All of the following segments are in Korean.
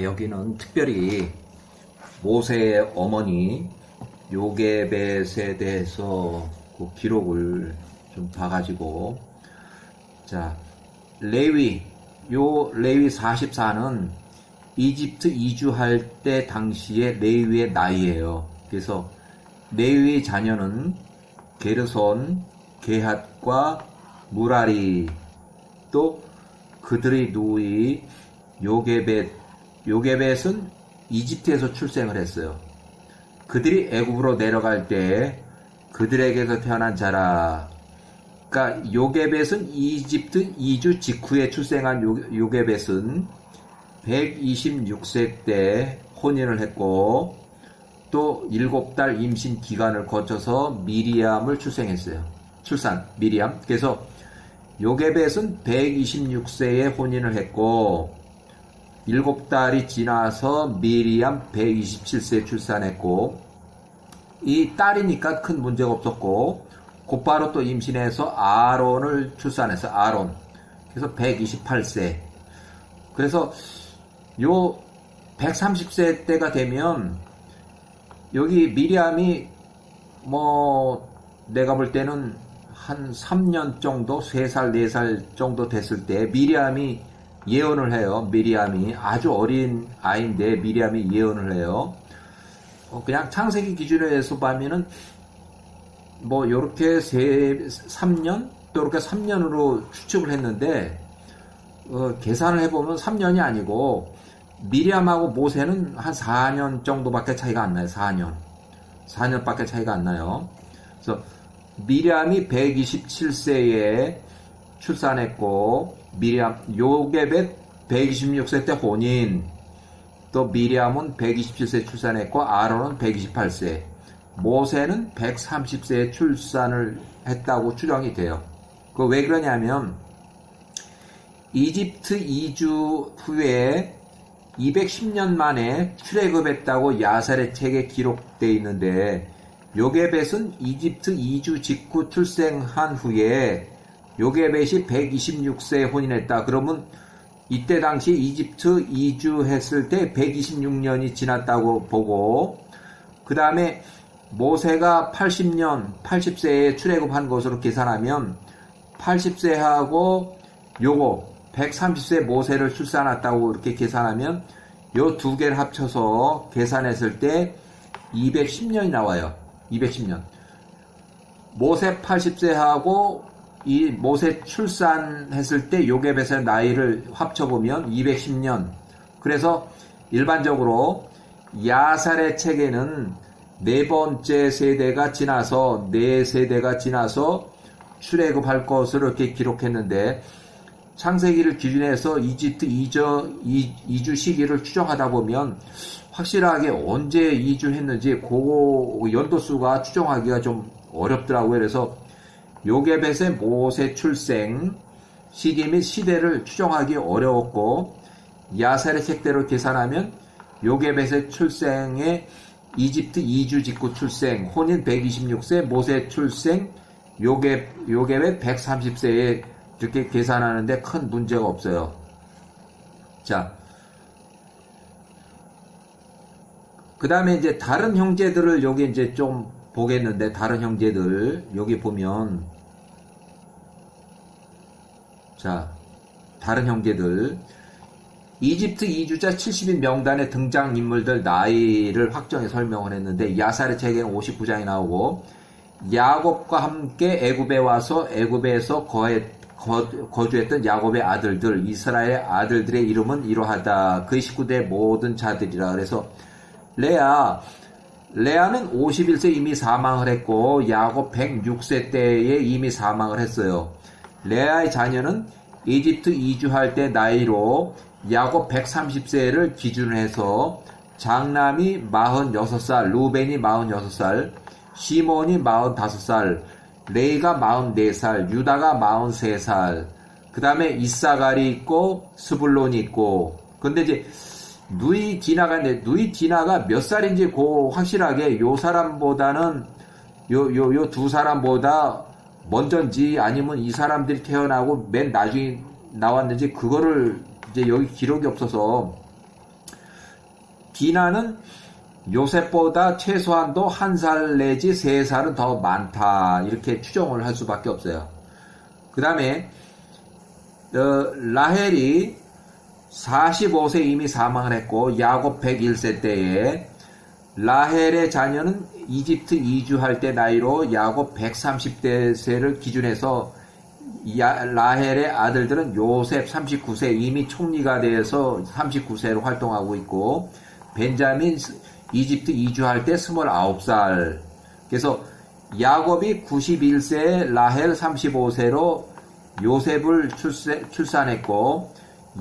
여기는 특별히 모세의 어머니 요게벳에 대해서 그 기록을 좀 봐가지고, 자, 레위 44는 이집트 이주할 때 당시의 레위의 나이예요. 그래서 레위의 자녀는 게르손, 게핫과 무라리, 또 그들의 누이 요게벳은 이집트에서 출생을 했어요. 그들이 애굽으로 내려갈 때 그들에게서 태어난 자라. 그러니까 요게벳은 이집트 이주 직후에 출생한 요게벳은 126세 때 혼인을 했고, 또 7달 임신 기간을 거쳐서 미리암을 출생했어요. 미리암. 그래서 요게벳은 126세에 혼인을 했고, 7달이 지나서 미리암 127세에 출산했고, 이 딸이니까 큰 문제가 없었고, 곧바로 또 임신해서 아론을 출산했어요. 아론. 그래서 128세. 그래서 요 130세 때가 되면 여기 미리암이 내가 볼 때는 한 3년 정도, 3살, 4살 정도 됐을 때 미리암이 예언을 해요. 미리암이 아주 어린 아이인데 미리암이 예언을 해요. 그냥 창세기 기준에 해서 보면은 요렇게 3년, 또 이렇게 3년으로 추측을 했는데, 계산을 해보면 3년이 아니고, 미리암하고 모세는 한 4년 정도밖에 차이가 안 나요. 4년밖에 차이가 안 나요. 그래서 미리암이 127세에 출산했고, 요게벳 126세 때 혼인, 또 미리암은 127세에 출산했고, 아론은 128세, 모세는 130세에 출산을 했다고 추정이 돼요. 왜 그러냐면, 이집트 이주 후에 210년 만에 출애굽했다고 야살의 책에 기록되어 있는데, 요게벳은 이집트 이주 직후 출생한 후에 요게벳이 126세에 혼인했다. 그러면 이때 당시 이집트 이주했을 때 126년이 지났다고 보고, 그 다음에 모세가 80세에 출애굽한 것으로 계산하면 80세하고 요거 130세 모세를 출산했다고 이렇게 계산하면 요 두 개를 합쳐서 계산했을 때 210년이 나와요. 210년. 모세 80세하고 이 모세 출산했을 때 요게벳의 나이를 합쳐보면 210년. 그래서 일반적으로 야살의 책에는 4번째 세대가 지나서 4세대가 지나서 출애굽할 것으로 이렇게 기록했는데, 창세기를 기준해서 이집트 이주 시기를 추정하다 보면 확실하게 언제 이주했는지 그 연도수가 추정하기가 좀 어렵더라고요. 그래서 요게벳의 모세 출생 시기 및 시대를 추정하기 어려웠고, 야살의 책대로 계산하면 요게벳의 출생의 이집트 이주 직후 출생, 혼인 126세, 모세 출생, 요게벳 130세에 이렇게 계산하는데 큰 문제가 없어요. 자, 그 다음에 이제 다른 형제들을 여기 이제 좀 보겠는데, 다른 형제들, 여기 보면, 자, 다른 형제들, 이집트 이주자 70인 명단의 등장인물들 나이를 확정해 설명을 했는데, 야살의 책에는 59장이 나오고, 야곱과 함께 애굽에 와서 애굽에서 거주했던 야곱의 아들들, 이스라엘의 아들들의 이름은 이러하다. 그의 식구들의 모든 자들이라. 그래서 레아는 51세 이미 사망을 했고, 야곱 106세 때에 이미 사망을 했어요. 레아의 자녀는 이집트 이주할 때 나이로 야곱 130세를 기준으로 해서 장남이 46살, 루벤이 46살, 시몬이 45살, 레이가 44살, 유다가 43살, 그 다음에 이사갈이 있고 스불론이 있고. 근데 이제 누이 디나가 몇 살인지 확실하게 요 사람보다는 요 두 사람보다 먼저인지 아니면 이 사람들이 태어나고 맨 나중에 나왔는지 그거를 이제 여기 기록이 없어서 디나는 요셉보다 최소한도 1살 내지 3살은 더 많다. 이렇게 추정을 할 수밖에 없어요. 그 다음에 라헬이 45세 이미 사망을 했고 야곱 101세 때에 라헬의 자녀는 이집트 이주할 때 나이로 야곱 130세를 기준해서 라헬의 아들들은 요셉 39세 이미 총리가 돼서 39세로 활동하고 있고 벤자민 이집트 이주할 때 29살. 그래서 야곱이 91세에 라헬 35세로 요셉을 출산했고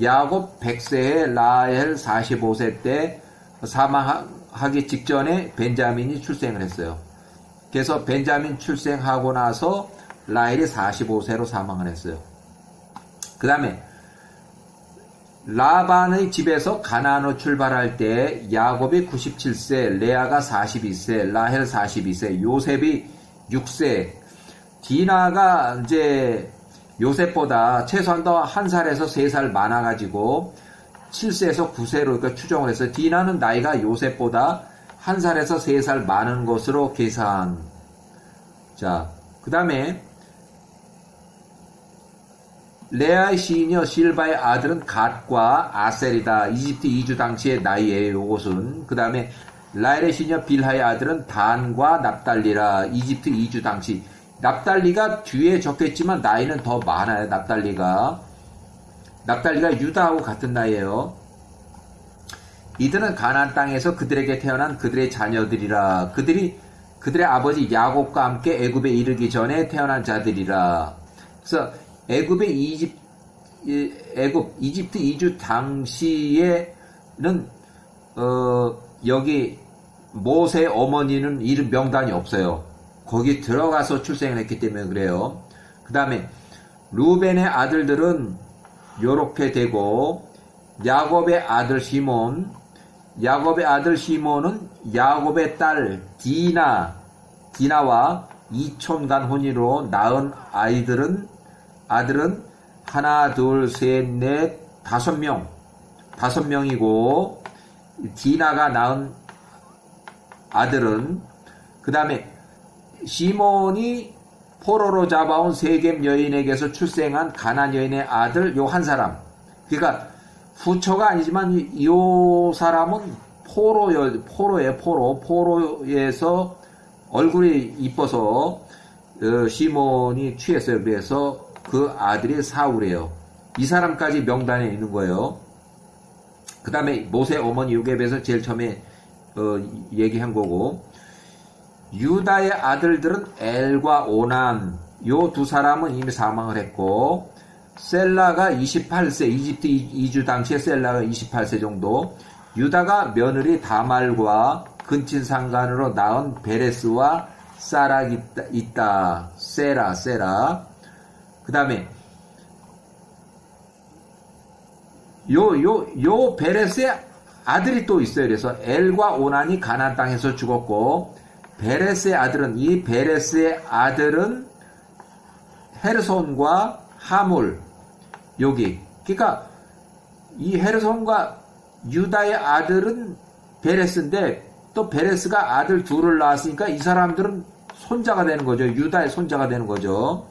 야곱 100세에 라헬 45세 때 사망하기 직전에 벤자민이 출생을 했어요. 그래서 벤자민 출생하고 나서 라헬이 45세로 사망을 했어요. 그 다음에 라반의 집에서 가나안으로 출발할 때 야곱이 97세, 레아가 42세, 라헬 42세, 요셉이 6세. 디나가 이제 요셉보다 최소한 더 1살에서 3살 많아가지고 7세에서 9세로 그러니까 추정을 했어요. 디나는 나이가 요셉보다 1살에서 3살 많은 것으로 계산. 자, 그 다음에 레아의 시녀 실바의 아들은 갓과 아셀이다. 이집트 이주 당시의 나이에요. 요것은. 그 다음에 라헬의 시녀 빌하의 아들은 단과 납달리라. 이집트 이주 당시. 납달리가 뒤에 적겠지만 나이는 더 많아요. 납달리가 유다하고 같은 나이에요. 이들은 가나안 땅에서 그들에게 태어난 그들의 자녀들이라. 그들의 아버지 야곱과 함께 애굽에 이르기 전에 태어난 자들이라. 그래서 이집트 이주 당시에는 여기 모세 어머니는 이름 명단이 없어요. 거기 들어가서 출생을 했기 때문에 그래요. 그 다음에 루벤의 아들들은 요렇게 되고 야곱의 아들 시몬은 야곱의 딸 디나와 이촌간 혼인으로 낳은 아들은 하나, 둘, 셋, 넷, 5명이고 디나가 낳은 아들은 그 다음에 시몬이 포로로 잡아온 세겜 여인에게서 출생한 가나안 여인의 아들 요 한 사람. 그러니까 후처가 아니지만 이 사람은 포로에서 얼굴이 이뻐서 시몬이 취했어요. 그래서 그 아들이 사울이에요. 이 사람까지 명단에 있는 거예요. 그 다음에 모세 어머니 요셉에서 제일 처음에 얘기한 거고, 유다의 아들들은 엘과 오난 요 두 사람은 이미 사망을 했고, 셀라가 28세, 이집트 이주 당시에 셀라가 28세 정도, 유다가 며느리 다말과 근친 상간으로 낳은 베레스와 사락이 있다. 세라. 그 다음에 요 베레스의 아들이 또 있어요. 그래서 엘과 오난이 가나안 땅에서 죽었고, 베레스의 아들은 헤르손과 하물. 여기. 그러니까 이 헤르손과 유다의 아들은 베레스인데 또 베레스가 아들 둘을 낳았으니까 이 사람들은 손자가 되는 거죠. 유다의 손자가 되는 거죠.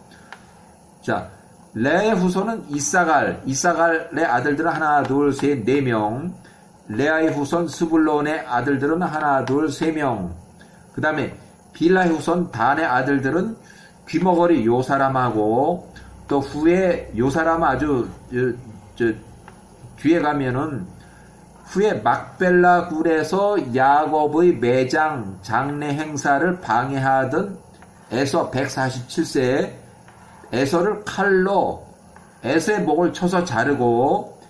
자, 레아의 후손은 이사갈의 아들들은 하나, 둘, 셋, 4명. 레아의 후손 스불론의 아들들은 하나, 둘, 3명. 그 다음에 빌라의 후손 단의 아들들은 귀머거리 요 사람하고, 또 후에 요 사람은 아주 뒤에 가면은 후에 막벨라 굴에서 야곱의 매장 장례 행사를 방해하던 에서 147세에 에서를 칼로 에서의 목을 쳐서 자르고,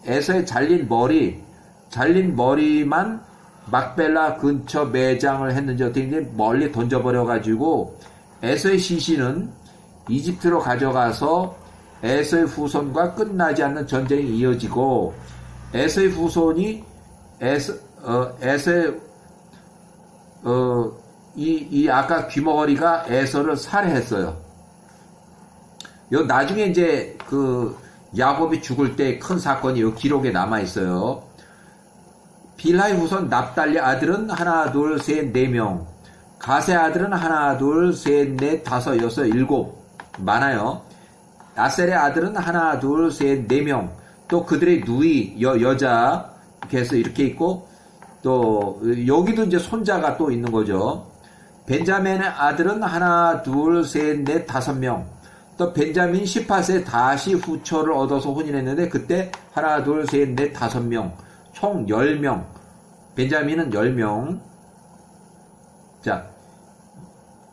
에서의 잘린 머리만 막벨라 근처 매장을 했는지 어떻게 멀리 던져버려가지고 에서의 시신은 이집트로 가져가서 에서의 후손과 끝나지 않는 전쟁이 이어지고, 에서의 후손이 아까 귀머거리가 에서를 살해했어요. 요 나중에 이제 야곱이 죽을 때 큰 사건이 요 기록에 남아 있어요. 빌하의 후손 납달리 아들은 하나, 둘, 셋, 네 명. 가세 아들은 하나, 둘, 셋, 넷, 다섯, 여섯, 일곱. 많아요. 아셀의 아들은 하나, 둘, 셋, 네 명. 또 그들의 누이, 여자, 이렇게 해서 이렇게 있고, 또, 여기도 이제 손자가 또 있는 거죠. 벤자민의 아들은 하나, 둘, 셋, 넷, 다섯 명. 또 벤자민 18세 다시 후처를 얻어서 혼인했는데, 그때 하나, 둘, 셋, 넷, 다섯 명. 총 10명. 벤자민은 10명. 자,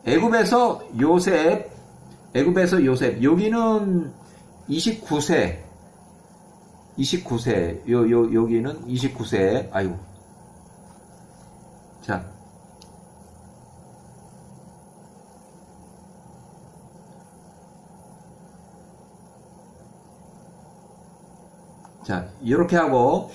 애굽에서 요셉, 여기는 29세, 여기는 29세, 아이고. 자, 이렇게 하고,